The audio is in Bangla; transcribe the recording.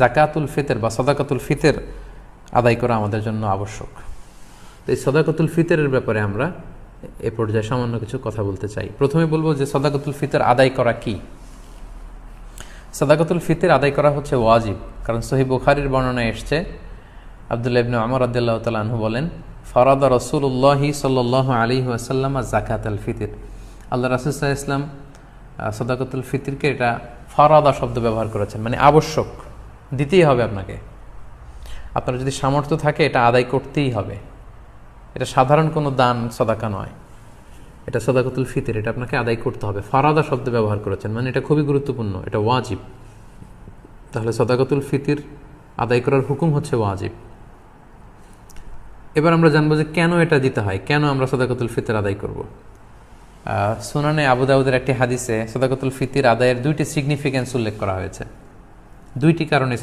জাকাতুল ফিতর বা সাদাকাতুল ফিতর আদায় করা আমাদের জন্য আবশ্যক। তো এই সাদাকাতুল ফিতরের ব্যাপারে আমরা এ পর্যায়ে সামান্য কিছু কথা বলতে চাই। প্রথমে বলবো যে সাদাকাতুল ফিতর আদায় করা কি। সাদাকাতুল ফিতর আদায় করা হচ্ছে ওয়াজিব, কারণ সহিহ বুখারীর বর্ণনায় এসছে, আব্দুল্লাহ ইবনে ওমর রাদিয়াল্লাহু তাআলা আনহু বলেন, ফারাদা রাসূলুল্লাহি সাল্লাল্লাহু আলাইহি ওয়াসাল্লাম যাকাতুল ফিতর। আল্লাহ রাসূল সাল্লাল্লাহু আলাইহি ওয়াসাল্লাম সাদাকাতুল ফিতরকে এটা ফারাদা শব্দ ব্যবহার করেছেন, মানে আবশ্যক, দিতেই হবে আপনাকে। আপনার যদি সামর্থ্য থাকে এটা আদায় করতেই হবে। এটা সাধারণ কোনো দান সাদাকা নয়, এটা সাদাকাতুল ফিতর, এটা আপনাকে আদায় করতে হবে। ফারাদা শব্দ ব্যবহার করেছেন, মানে এটা খুবই গুরুত্বপূর্ণ, এটা ওয়াজিব। তাহলে সাদাকাতুল ফিতর আদায় করার হুকুম হচ্ছে ওয়াজিব। এবার আমরা জানবো যে কেন এটা দিতে হয়, কেন আমরা সাদাকাতুল ফিতর আদায় করব। সুনানে আবু দাউদের একটি হাদিসে সাদাকাতুল ফিতর আদায়ের দুইটি সিগনিফিক্যান্স উল্লেখ করা হয়েছে, দুইটি কারণে